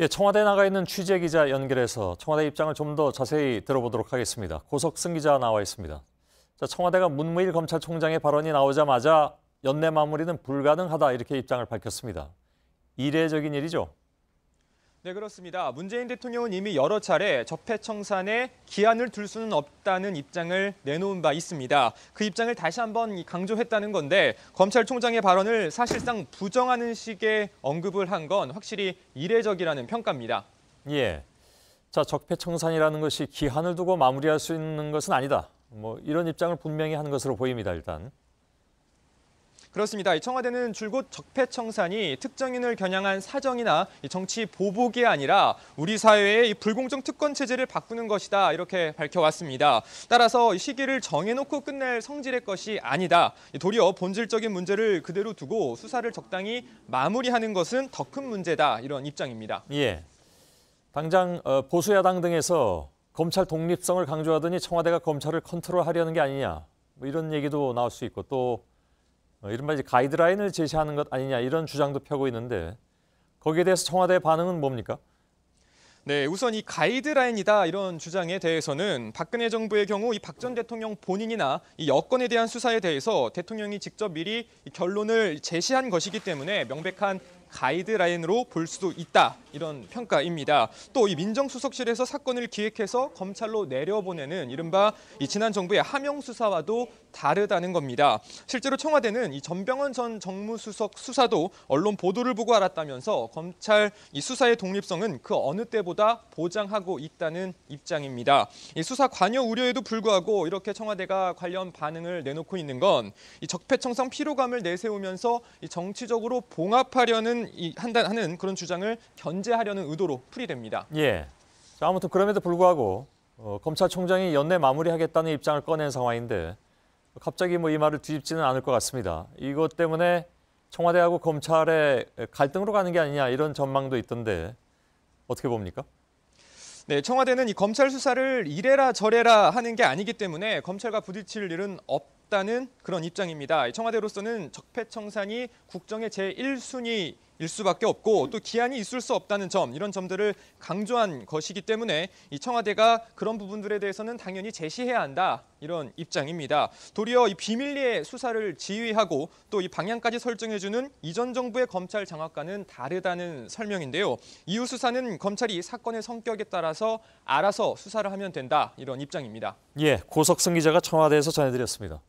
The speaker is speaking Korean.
예, 청와대에 나가 있는 취재 기자 연결해서 청와대 입장을 좀 더 자세히 들어보도록 하겠습니다. 고석승 기자 나와 있습니다. 자, 청와대가 문무일 검찰총장의 발언이 나오자마자 연내 마무리는 불가능하다 이렇게 입장을 밝혔습니다. 이례적인 일이죠? 네, 그렇습니다. 문재인 대통령은 이미 여러 차례 적폐청산에 기한을 둘 수는 없다는 입장을 내놓은 바 있습니다. 그 입장을 다시 한번 강조했다는 건데 검찰총장의 발언을 사실상 부정하는 식의 언급을 한 건 확실히 이례적이라는 평가입니다. 예. 자, 적폐청산이라는 것이 기한을 두고 마무리할 수 있는 것은 아니다. 이런 입장을 분명히 한 것으로 보입니다, 일단. 그렇습니다. 청와대는 줄곧 적폐청산이 특정인을 겨냥한 사정이나 정치 보복이 아니라 우리 사회의 불공정 특권 체제를 바꾸는 것이다 이렇게 밝혀왔습니다. 따라서 시기를 정해놓고 끝낼 성질의 것이 아니다. 도리어 본질적인 문제를 그대로 두고 수사를 적당히 마무리하는 것은 더 큰 문제다 이런 입장입니다. 예. 당장 보수야당 등에서 검찰 독립성을 강조하더니 청와대가 검찰을 컨트롤하려는 게 아니냐 이런 얘기도 나올 수 있고 또 이른바 이제 가이드라인을 제시하는 것 아니냐 이런 주장도 펴고 있는데 거기에 대해서 청와대의 반응은 뭡니까? 네, 우선 이 가이드라인이다 이런 주장에 대해서는 박근혜 정부의 경우 이 박 전 대통령 본인이나 이 여권에 대한 수사에 대해서 대통령이 직접 미리 결론을 제시한 것이기 때문에 명백한 가이드라인으로 볼 수도 있다 이런 평가입니다. 또 이 민정수석실에서 사건을 기획해서 검찰로 내려보내는 이른바 이 지난 정부의 하명 수사와도 다르다는 겁니다. 실제로 청와대는 이 전병헌 전 정무수석 수사도 언론 보도를 보고 알았다면서 검찰 이 수사의 독립성은 그 어느 때보다 보장하고 있다는 입장입니다. 이 수사 관여 우려에도 불구하고 이렇게 청와대가 관련 반응을 내놓고 있는 건 이 적폐청산 피로감을 내세우면서 이 정치적으로 봉합하려는 하는 그런 주장을 견제하려는 의도로 풀이됩니다. 예. 자, 아무튼 그럼에도 불구하고 검찰총장이 연내 마무리하겠다는 입장을 꺼낸 상황인데 갑자기 이 말을 뒤집지는 않을 것 같습니다. 이것 때문에 청와대하고 검찰의 갈등으로 가는 게 아니냐 이런 전망도 있던데 어떻게 봅니까? 네, 청와대는 이 검찰 수사를 이래라 저래라 하는 게 아니기 때문에 검찰과 부딪힐 일은 없다는 그런 입장입니다. 청와대로서는 적폐청산이 국정의 제1순위일 수밖에 없고 또 기한이 있을 수 없다는 점 이런 점들을 강조한 것이기 때문에 이 청와대가 그런 부분들에 대해서는 당연히 제시해야 한다 이런 입장입니다. 도리어 이 비밀리에 수사를 지휘하고 또 이 방향까지 설정해주는 이전 정부의 검찰 장악과는 다르다는 설명인데요. 이후 수사는 검찰이 사건의 성격에 따라서 알아서 수사를 하면 된다 이런 입장입니다. 예, 고석승 기자가 청와대에서 전해드렸습니다.